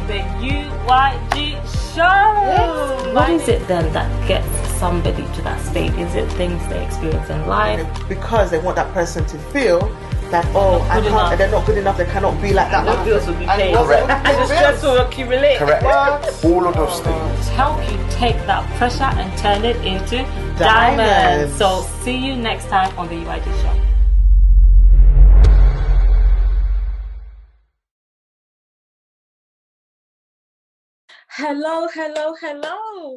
the UYG Show. What is it then that gets somebody to that state? Is it things they experience in life? Because they want that person to feel that, they're not good enough, they cannot be like that. No bills will be paid. Correct. And the stress will accumulate. Correct. All of those things. Help you take that pressure and turn it into diamonds. So see you next time on the UYG Show. Hello.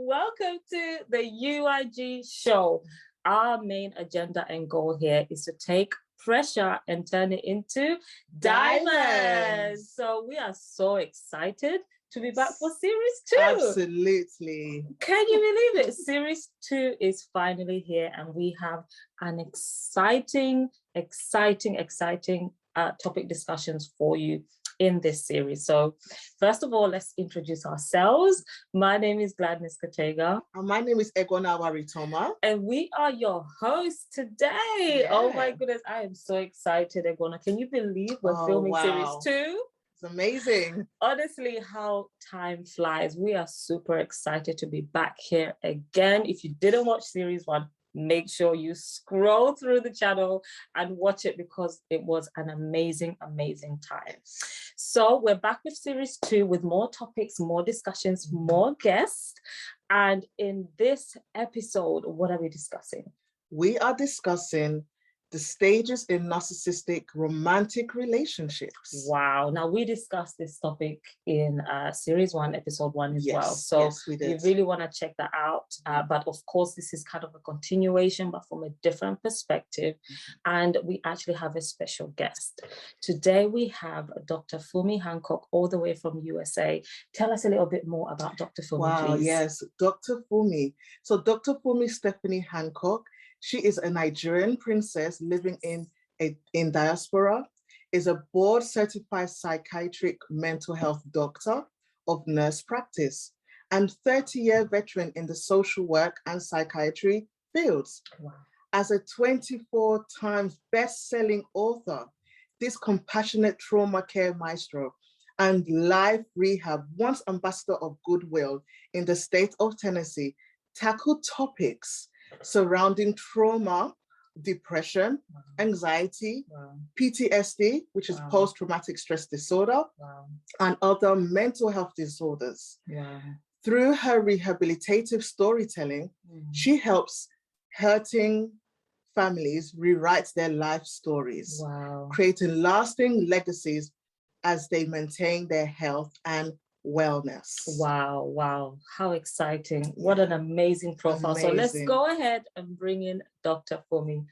Welcome to the UYG Show. Our main agenda and goal here is to take pressure and turn it into diamonds. So we are so excited to be back for series 2. Absolutely. Can you believe it? Series 2 is finally here, and we have an exciting topic discussions for you in this series. So first of all, let's introduce ourselves. My name is Gladness Katega. And my name is Egona Waritoma. And we are your hosts today. Yeah. Oh my goodness, I am so excited, Egona. Can you believe we're filming series 2? It's amazing. Honestly, how time flies. We are super excited to be back here again. If you didn't watch series 1, make sure you scroll through the channel and watch it, because it was an amazing time. So we're back with series 2 with more topics, more discussions, more guests. And in this episode, what are we discussing? We are discussing the stages in narcissistic romantic relationships. Wow. Now, we discussed this topic in series 1, episode 1 as well. So yes, we did. You really want to check that out. But of course, this is kind of a continuation, but from a different perspective. And we actually have a special guest. Today, we have Dr. Fumi Hancock, all the way from USA. Tell us a little bit more about Dr. Fumi, please. Yes, Dr. Fumi. So Dr. Fumi Stephanie Hancock, she is a Nigerian princess living in diaspora, is a board-certified psychiatric mental health doctor of nurse practice, and 30-year veteran in the social work and psychiatry fields. Wow. As a 24 times best-selling author, this compassionate trauma care maestro and life rehab, once ambassador of goodwill in the state of Tennessee, tackled topics surrounding trauma, depression, anxiety, PTSD, which is post-traumatic stress disorder, and other mental health disorders. Through her rehabilitative storytelling, she helps hurting families rewrite their life stories, creating lasting legacies as they maintain their health and wellness. Wow. How exciting. What an amazing profile. So let's go ahead and bring in Dr. Fumi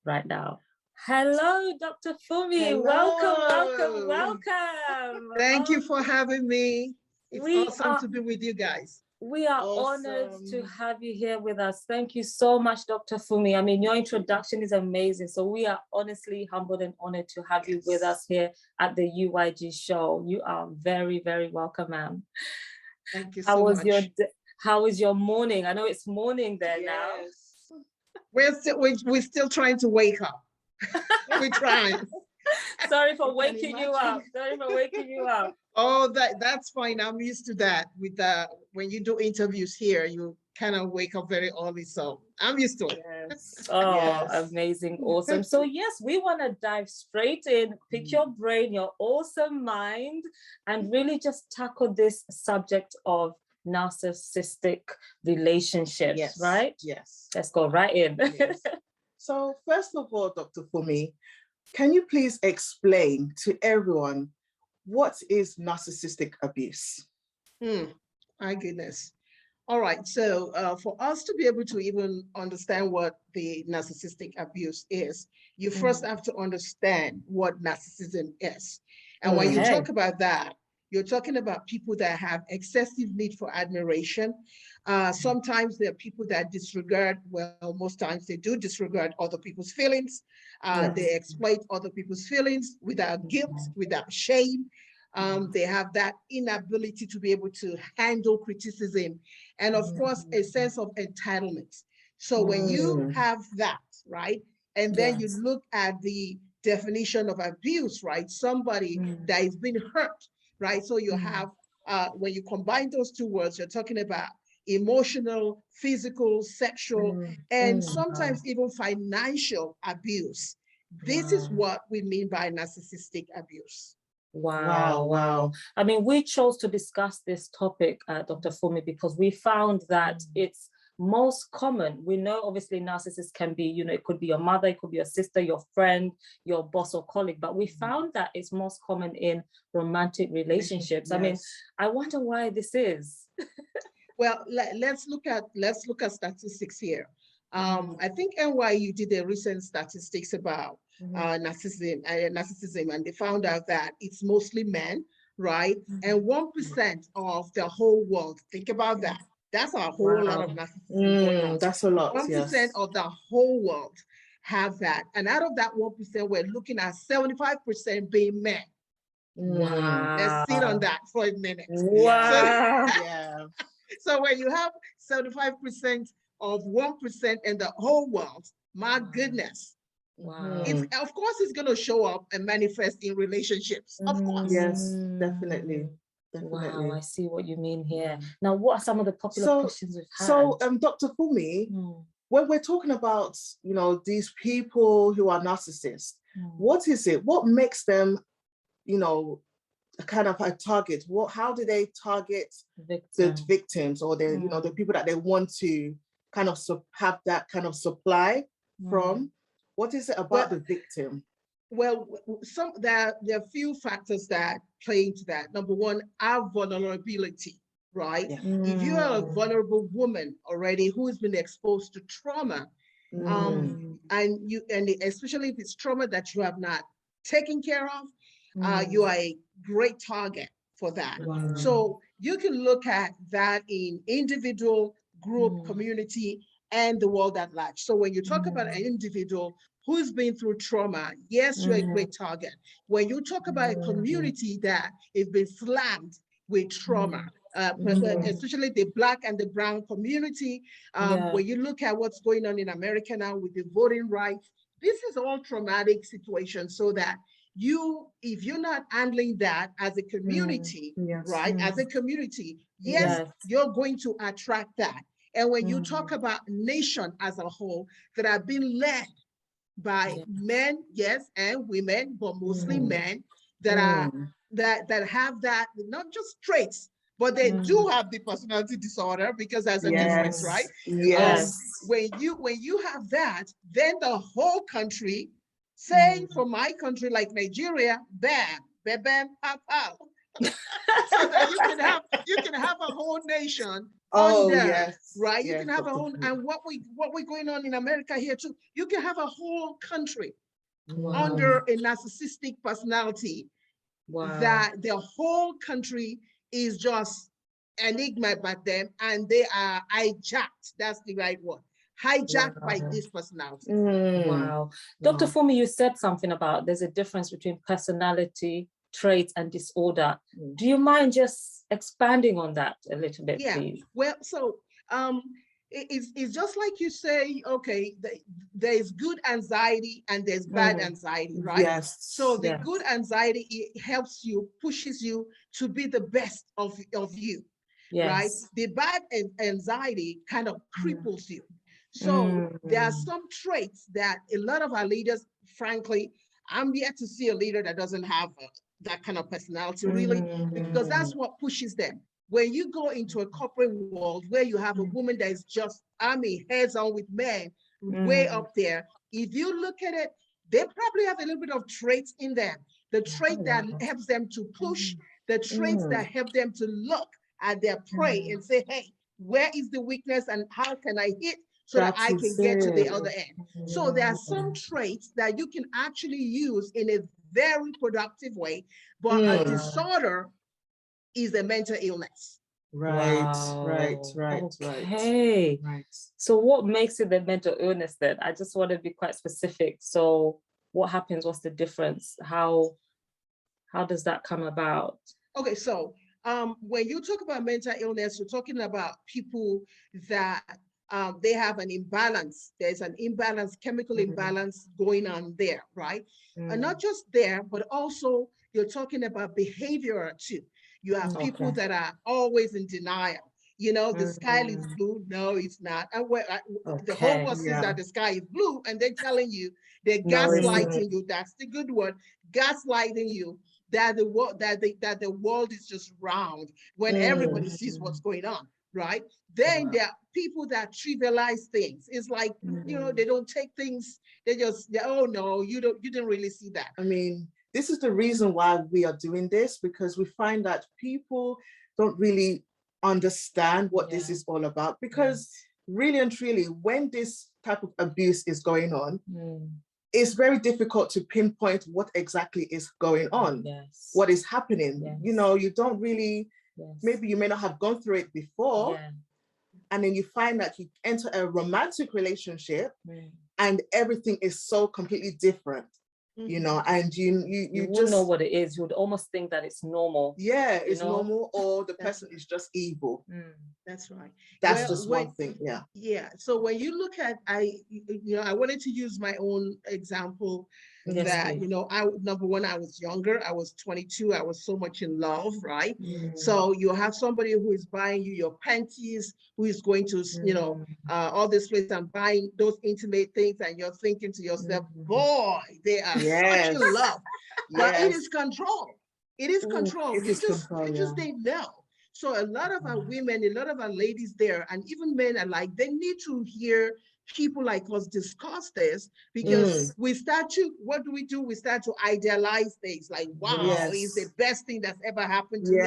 right now. Hello, Dr. Fumi. Hello. Welcome. Thank you for having me. It's awesome to be with you guys. We are honored to have you here with us. Thank you so much, Dr. Fumi. I mean, your introduction is amazing. So we are honestly humbled and honored to have you with us here at the UYG Show. You are very, very welcome, ma'am. Thank you so much. How was your morning? I know it's morning there now. We're still trying to wake up. We're trying. Sorry for waking you up. Oh, that's fine. I'm used to that. With when you do interviews here, you kind of wake up very early, so I'm used to it. Yes. Oh, amazing, awesome. So yes, we want to dive straight in, pick your brain, your awesome mind, and really just tackle this subject of narcissistic relationships, right? Yes. Let's go right in. Yes. So first of all, Dr. Fumi, can you please explain to everyone what is narcissistic abuse? My goodness. All right. So for us to be able to even understand what the narcissistic abuse is, you first have to understand what narcissism is. And when you talk about that, you're talking about people that have excessive need for admiration. Sometimes there are people that disregard, well, most times they do disregard other people's feelings. They exploit other people's feelings without guilt, without shame. They have that inability to be able to handle criticism, and of course, a sense of entitlement. So when you have that, right, and then you look at the definition of abuse, right, somebody that is being hurt, right, so you have when you combine those two words, you're talking about emotional, physical, sexual, and sometimes even financial abuse. This is what we mean by narcissistic abuse. Wow. I mean, we chose to discuss this topic, Dr. Fumi, because we found that it's most common. We know obviously narcissists can be, you know, it could be your mother, it could be your sister, your friend, your boss or colleague, but we found that it's most common in romantic relationships. Yes. I mean, I wonder why this is. Well, let's look at statistics here. I think NYU did a recent statistics about narcissism, and they found out that it's mostly men, right? And 1% of the whole world. Think about that. That's a whole lot of narcissism going on. That's a lot. 1% of the whole world have that, and out of that 1%, we're looking at 75% being men. Wow. Let's sit on that for a minute. Wow. So, so when you have 75% of 1% in the whole world, my goodness. Wow. Of course, it's going to show up and manifest in relationships. Of course. Yes, definitely. Wow, I see what you mean here. Now, what are some of the popular questions we've had? So, Dr. Fumi, when we're talking about, you know, these people who are narcissists, what is it? What makes them, you know, kind of a target? How do they target the victims, or the, you know, the people that they want to kind of have that kind of supply from? What is it about the victim? Well, there are a few factors that play into that. Number one, our vulnerability, right? If you are a vulnerable woman already who has been exposed to trauma, and especially if it's trauma that you have not taken care of, you are a great target for that. So you can look at that in individual, group, community, and the world at large. So when you talk about an individual who's been through trauma, yes, you're a great target. When you talk about a community that has been slammed with trauma, especially the Black and the brown community, when you look at what's going on in America now with the voting rights, this is all traumatic situations, so that if you're not handling that as a community, right, as a community, yes, you're going to attract that. And when you talk about nation as a whole that have been led by men, yes, and women, but mostly men that are that have that, not just traits, but they do have the personality disorder, because there's a difference, right? Yes. When you have that, then the whole country, say for my country like Nigeria, bam, bam, bam, pow, pow. So that you can have a whole nation under, right? You can have a whole, and what we're going on in America here too, you can have a whole country under a narcissistic personality, that the whole country is just enigma by them, and they are hijacked. That's the right word. Hijacked by this personality. Wow. Dr. Fumi, you said something about there's a difference between personality traits and disorder. Do you mind just expanding on that a little bit, please? Well, so it's just like you say, okay, there's good anxiety and there's bad anxiety, right? Yes. So the good anxiety, it helps you, pushes you to be the best of you, right? The bad anxiety kind of cripples you. So there are some traits that a lot of our leaders, frankly, I'm yet to see a leader that doesn't have that kind of personality, really, because that's what pushes them. When you go into a corporate world where you have a woman that is just, heads on with men, way up there, if you look at it, they probably have a little bit of traits in them. The trait that helps them to push, the traits that help them to look at their prey and say, hey, where is the weakness and how can I hit so that I can get to the other end? So there are some traits that you can actually use in a very productive way, but a disorder is a mental illness. Right. Okay. So what makes it the mental illness then? I just want to be quite specific. So what happens? What's the difference? How does that come about? Okay, so when you talk about mental illness, you're talking about people that they have an imbalance. There's an imbalance, chemical imbalance going on there, right? And not just there, but also you're talking about behavior too. You have people Okay. that are always in denial. You know, the sky is Mm, blue. No, it's not. The whole okay. world says Yeah. that the sky is blue, and they're telling you, they're No, it's not. gaslighting you. That's the good word. Gaslighting you that the world that the world is just round when everybody sees what's Mm, going on, right? Then Wow. there are people that trivialize things. It's like, mm, they don't take things. Oh no, you didn't really see that. I mean, this is the reason why we are doing this, because we find that people don't really understand what this yeah. is all about. Because Yes. really and truly, when this type of abuse is going on, Mm, it's very difficult to pinpoint what exactly is going on, yes. what is happening. You Yes. know, you don't really, Yes. maybe you may not have gone through it before, Yeah. and then you find that you enter a romantic relationship Mm. and everything is so completely different, you know, and You you wouldn't know just, what it is. You would almost think that it's normal, yeah, you it's know? normal, or the That's person is just evil. Mm. that's right. That's Well, just one thing. Yeah. yeah. So when you look at, I wanted to use my own example Yes, Mhm. that, please. number one, I was younger. I was 22. I was so much in love, right? Mm. So you have somebody who is buying you your panties, who is going to, Mm. all this place and buying those intimate things, and you're thinking to yourself, Mm. boy, they are such in Yes. love. But it Yes. is control. It is Ooh. control. It is You control. just Yeah. didn't know. So a lot of our Yeah. women, a lot of our ladies there, and even men alike, they need to hear people like us discuss this, because Mm. Yes. what do? We start to idealize things like, wow, is the Yes. best thing that's ever happened to me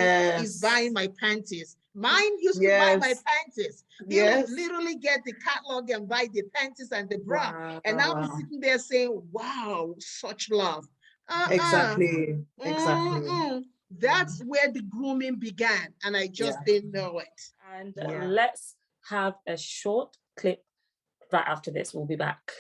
is Yes. buying my panties. Mine used to buy my Yes. panties. He would Yes. literally get the catalog and buy the panties and the bra. And I'll be Wow. sitting there saying, wow, such love. Uh-uh. Exactly. Exactly. Mm-mm. That's where the grooming began, and I Yeah. just didn't know it. And Yeah. let's have a short clip right after this. We'll be back.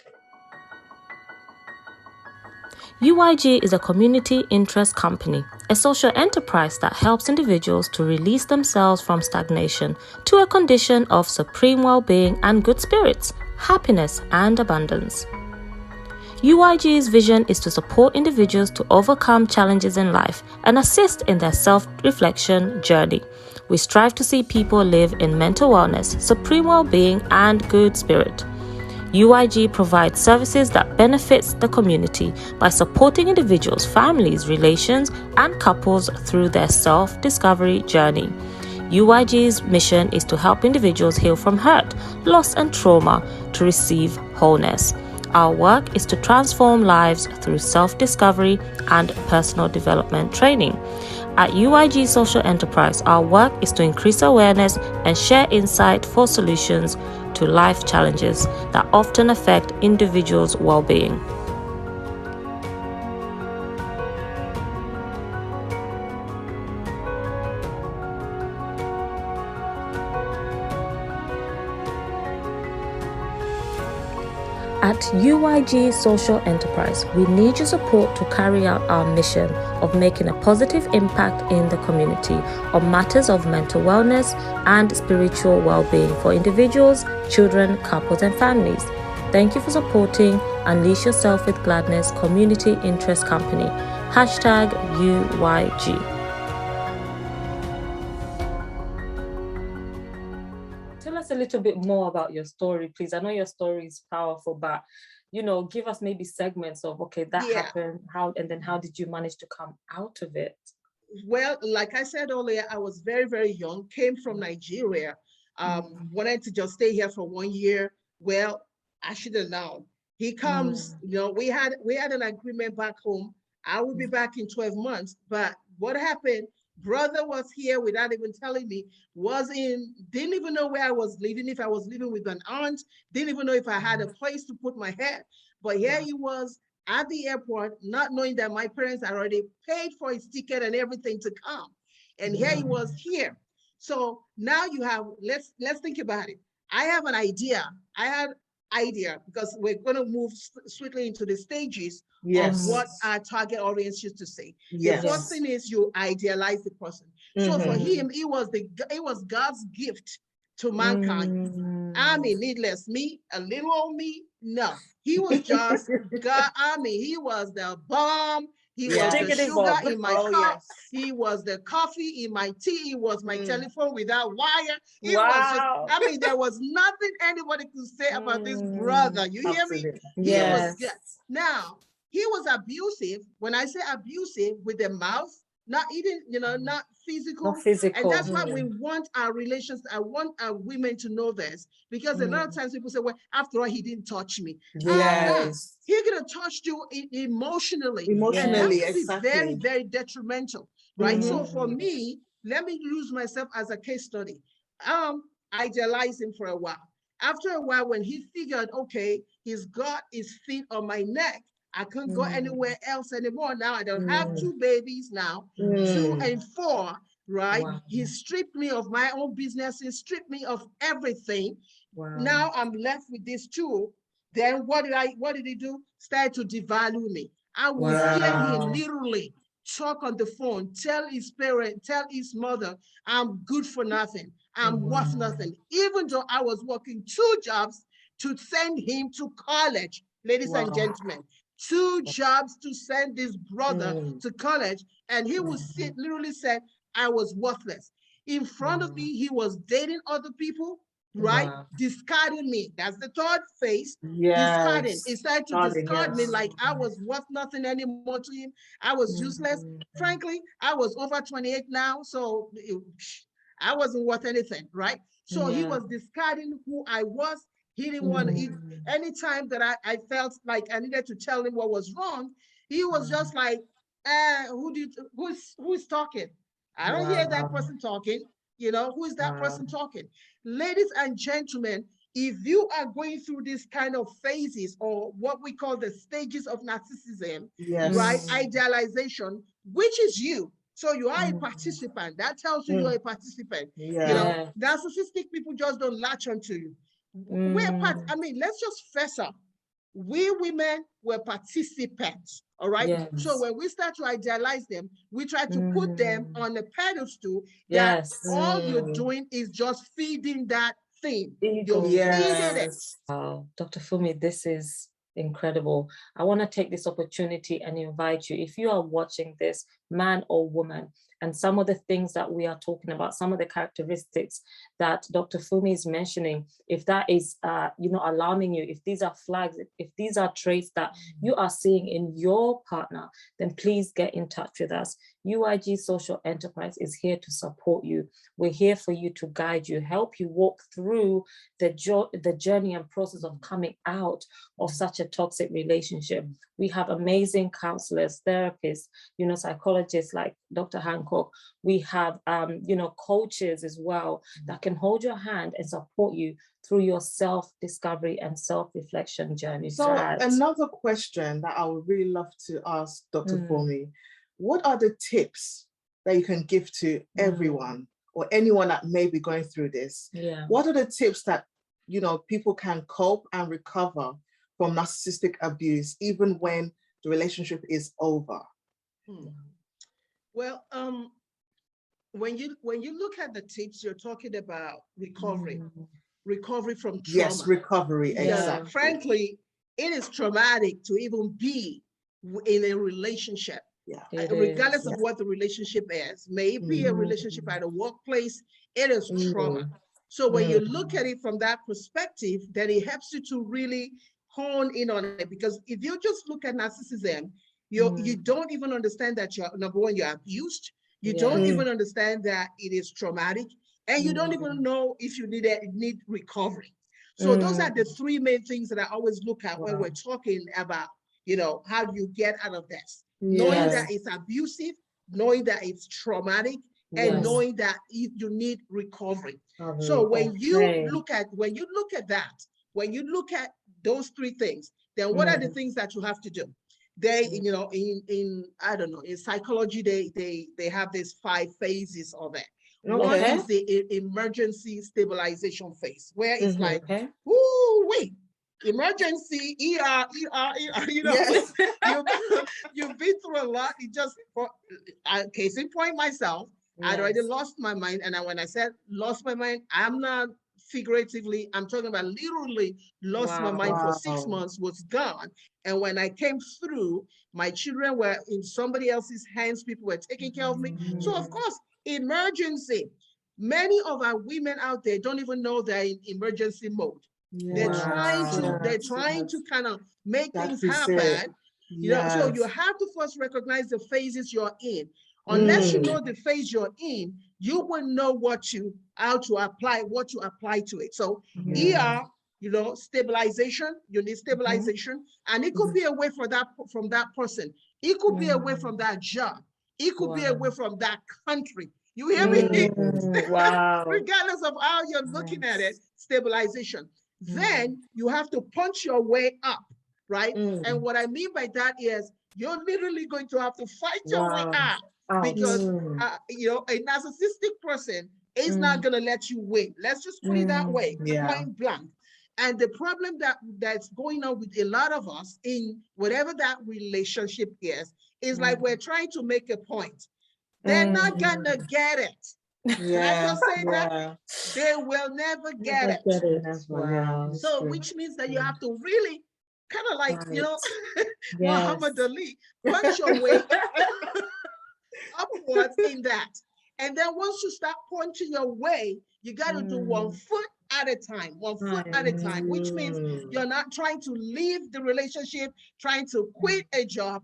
UYG is a community interest company, a social enterprise that helps individuals to release themselves from stagnation to a condition of supreme well-being and good spirits, happiness and abundance. UYG's vision is to support individuals to overcome challenges in life and assist in their self-reflection journey. We strive to see people live in mental wellness, supreme well-being and good spirit. UYG provides services that benefits the community by supporting individuals, families, relations, and couples through their self-discovery journey. UYG's mission is to help individuals heal from hurt, loss, and trauma to receive wholeness. Our work is to transform lives through self-discovery and personal development training. At UYG Social Enterprise, our work is to increase awareness and share insight for solutions to life challenges that often affect individuals' well-being. At UYG Social Enterprise, we need your support to carry out our mission of making a positive impact in the community on matters of mental wellness and spiritual well-being for individuals, children, couples, and families. Thank you for supporting Unleash Yourself with Gladness Community Interest Company. #UYG. Tell us a little bit more about your story, please. I know your story is powerful, but give us maybe segments of, okay, that Yeah. happened, and then how did you manage to come out of it? Well, like I said earlier, I was very, very young, came from Nigeria, wanted to just stay here for 1 year. Well, I should have known. He comes, we had an agreement back home. I will be back in 12 months. But what happened? Brother was here without even telling me, didn't even know where I was living, if I was living with an aunt, didn't even know if I had a place to put my head. But here he was at the airport, not knowing that my parents had already paid for his ticket and everything to come. And here he was here. So now you have, let's think about it. I have an idea. I had idea, because we're going to move swiftly into the stages of what our target audience used to say. The first thing is you idealize the person. So for him, it was God's gift to mankind. I mean, needless me, a little old me, no. He was just God. I mean, he was the bomb. He Yeah. was the Diggity sugar Bob. in my Oh, cup. yes. He was the coffee in my tea. He was my telephone without wire. He was just, Wow. I mean, there was nothing anybody could say about this brother. You hear me? Absolutely. He was Yes. good. Now, he was abusive. When I say abusive, with the mouth, not even, not physical. Not physical. And that's why we want our relations. I want our women to know this, because a lot of times people say, well, after all, he didn't touch me. Yes. He could have touched you emotionally. Emotionally, And that could exactly. be very, very detrimental, right? So for me, let me use myself as a case study. I idealized him for a while. After a while, when he figured, okay, he's got his feet on my neck, I couldn't go anywhere else anymore. Now I don't have 2 babies now, 2 and 4, right? Wow. He stripped me of my own business. He stripped me of everything. Wow. Now I'm left with these 2. Then what did he do? Started to devalue me. I would hear him literally talk on the phone, tell his parent, tell his mother, I'm good for nothing. I'm worth nothing. Even though I was working 2 jobs to send him to college, ladies and gentlemen. 2 jobs to send this brother to college. And he would literally said, I was worthless. In front of me, he was dating other people, right? Discarding me. That's the third phase. Discarding. He started to discard me like I was worth nothing anymore to him. I was useless. Frankly, I was over 28 now, so I wasn't worth anything, right? So he was discarding who I was. He didn't want to eat. Anytime that I felt like I needed to tell him what was wrong, he was just like, who's talking? I don't hear that person talking. Who is that person talking? Ladies and gentlemen, if you are going through this kind of phases, or what we call the stages of narcissism, right? Idealization, which is you. So you are a participant. That tells you you're a participant. Narcissistic people just don't latch onto you. Let's just fess up. We women were participants, all right? So when we start to idealize them, we try to put them on a pedestal that all you're doing is just feeding that thing. You're feeding it. Wow, Dr. Fumi, this is incredible. I want to take this opportunity and invite you, if you are watching this, man or woman, and some of the things that we are talking about, some of the characteristics that Dr. Fumi is mentioning, if that is, alarming you, if these are flags, if these are traits that you are seeing in your partner, then please get in touch with us. UYG Social Enterprise is here to support you. We're here for you, to guide you, help you walk through the journey and process of coming out of such a toxic relationship. We have amazing counselors, therapists, psychologists like Dr. Hancock. We have, coaches as well that can hold your hand and support you through your self-discovery and self-reflection journey. So another question that I would really love to ask Dr. Fumi, what are the tips that you can give to everyone or anyone that may be going through this? What are the tips that, people can cope and recover from narcissistic abuse, even when the relationship is over? Well, when you look at the tips, you're talking about recovery from trauma. Yes, recovery, exactly. Frankly, it is traumatic to even be in a relationship. Regardless of what the relationship is, may it be a relationship at a workplace, it is trauma. So when you look at it from that perspective, then it helps you to really hone in on it. Because if you just look at narcissism, you don't even understand that number one, you're abused. You don't even understand that it is traumatic, and you don't even know if you need recovery. So those are the 3 main things that I always look at when we're talking about, how do you get out of this? Knowing that it's abusive, knowing that it's traumatic, and knowing that you need recovery. So when you look at that, when you look at those 3 things, then what are the things that you have to do? They, in I don't know, in psychology, they have these 5 phases of it. One is the emergency stabilization phase, where it's like, ooh, wait, emergency, ER, you've been through a lot. It just, case in point, myself, I'd already lost my mind. And when I said lost my mind, I'm not figuratively, I'm talking about literally lost my mind for 6 months, was gone. And when I came through, my children were in somebody else's hands. People were taking care of me. So of course, emergency. Many of our women out there don't even know they're in emergency mode. They're trying to kind of make things happen. You know, so you have to first recognize the phases you're in. Unless you know the phase you're in, you will know how to apply to it. So ER, you know, stabilization, you need stabilization, and it could be away from that person. It could be away from that job. It could be away from that country. You hear me? Regardless of how you're looking at it, stabilization. Then you have to punch your way up, right? And what I mean by that is you're literally going to have to fight your way out. Because you know, a narcissistic person is not going to let you win. Let's just put it that way, point blank. And the problem that's going on with a lot of us in whatever that relationship is like we're trying to make a point. They're not gonna get it. Can I just say that? They will never get it. So which means that you have to really kind of like, you know, Muhammad Ali, punch your way upwards in that. And then once you start punching your way, you got to do 1 foot at a time, 1 foot at a time, which means you're not trying to leave the relationship, trying to quit a job,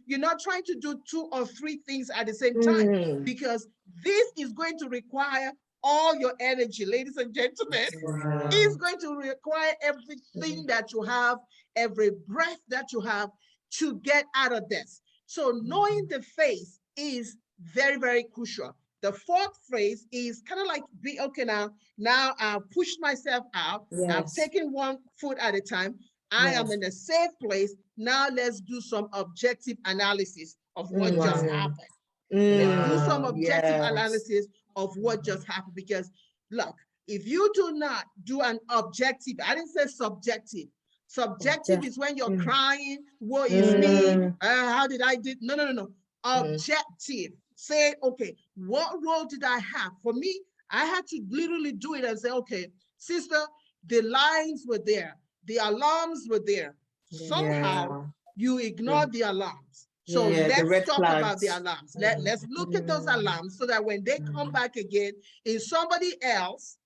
you're not trying to do 2 or 3 things at the same time, because this is going to require all your energy, ladies and gentlemen. It's going to require everything that you have, every breath that you have to get out of this. So knowing the phase is very, very crucial. The 4th phase is kind of like, okay, now I've pushed myself out. I've taken 1 foot at a time. I am in a safe place. Now let's do some objective analysis of what just happened. Let's do some objective analysis of what just happened. Because look, if you do not do an objective, I didn't say subjective. Subjective is when you're crying, what is me? How did I do? No. Objective. Say, okay, what role did I have? For me, I had to literally do it and say, okay, sister, the lines were there. The alarms were there. Somehow you ignored the alarms. So let's talk about the alarms. Let's look at those alarms so that when they come back again in somebody else,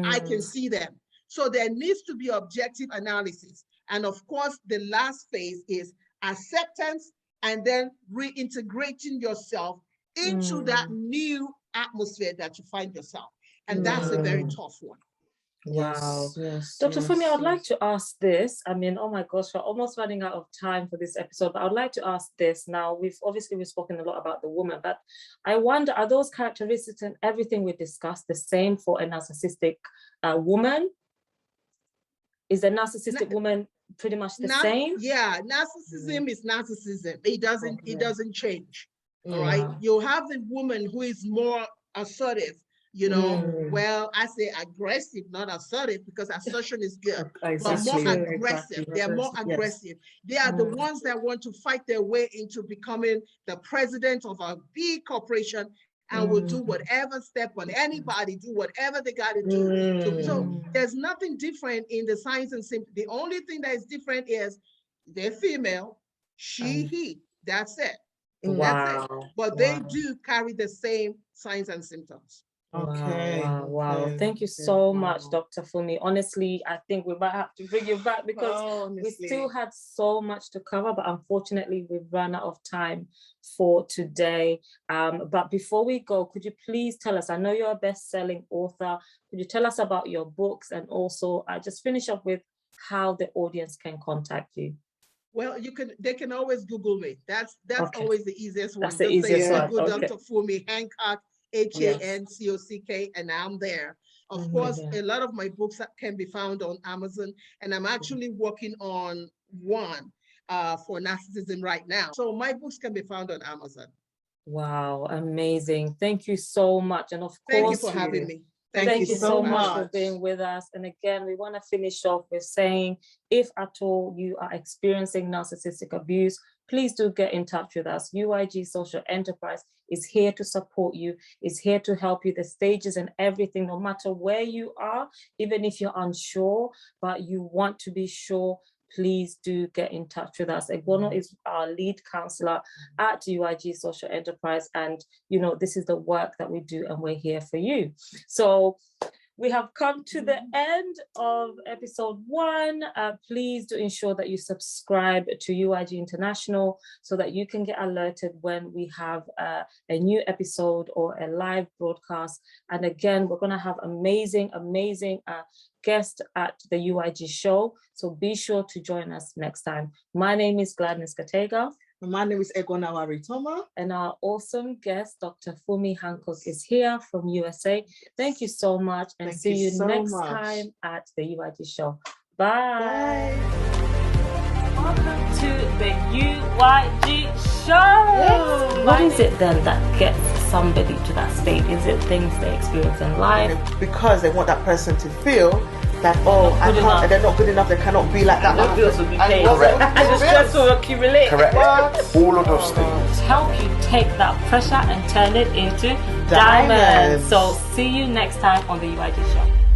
I can see them. So there needs to be objective analysis. And of course, the last phase is acceptance and then reintegrating yourself into that new atmosphere that you find yourself. And that's a very tough one. Wow. Dr. Fumi, I would like to ask this. I mean, oh my gosh, we're almost running out of time for this episode, but I would like to ask this. Now, we've spoken a lot about the woman, but I wonder, are those characteristics and everything we discussed the same for a narcissistic woman? Is a narcissistic woman pretty much the same? Yeah, narcissism is narcissism. It doesn't change. All right. You have the woman who is more assertive, you know. Well, I say aggressive, not assertive, because assertion is good, but more aggressive. They're more aggressive. They are the ones that want to fight their way into becoming the president of a big corporation and will do whatever, step on anybody, do whatever they got to do. So there's nothing different in the signs and symptoms. The only thing that is different is they're female, she, he. That's it. That's it. But they do carry the same signs and symptoms. Okay. Wow. Thank you so much, Dr. Fumi. Honestly, I think we might have to bring you back because we still had so much to cover, but unfortunately we've run out of time for today. But before we go, could you please tell us, I know you're a best-selling author, could you tell us about your books, and also just finish up with how the audience can contact you? Well, they can always Google me. That's always the easiest one. That's the easiest one. Google Dr. Fumi Hancock, Hancock, and I'm there. Of course, a lot of my books can be found on Amazon, and I'm actually working on one for narcissism right now. So my books can be found on Amazon. Wow, amazing. Thank you so much. And of course, thank you for having me. Thank you so much for being with us. And again, we want to finish off with saying, if at all you are experiencing narcissistic abuse, please do get in touch with us. UYG Social Enterprise is here to support you, is here to help you, the stages and everything, no matter where you are, even if you're unsure, but you want to be sure, please do get in touch with us. Egbono is our lead counselor at UYG Social Enterprise. And, you know, this is the work that we do and we're here for you. So we have come to the end of episode 1. Please do ensure that you subscribe to UYG International so that you can get alerted when we have a new episode or a live broadcast. And again, we're going to have amazing guests at the UYG Show. So be sure to join us next time. My name is Gladness Katega. My name is Egona Waritoma. And our awesome guest, Dr. Fumi Hancock, is here from USA. Thank you so much, and see you next time at the UYG Show. Bye. Welcome to the UYG Show. Yes. What is it then that gets somebody to that state? Is it things they experience in life? Because they want that person to feel that, oh, they're not good enough, they cannot be like that. No bills will be paid. Correct. And the stress will accumulate. Correct. All of those things. Help you take that pressure and turn it into diamonds. So see you next time on the UYG Show.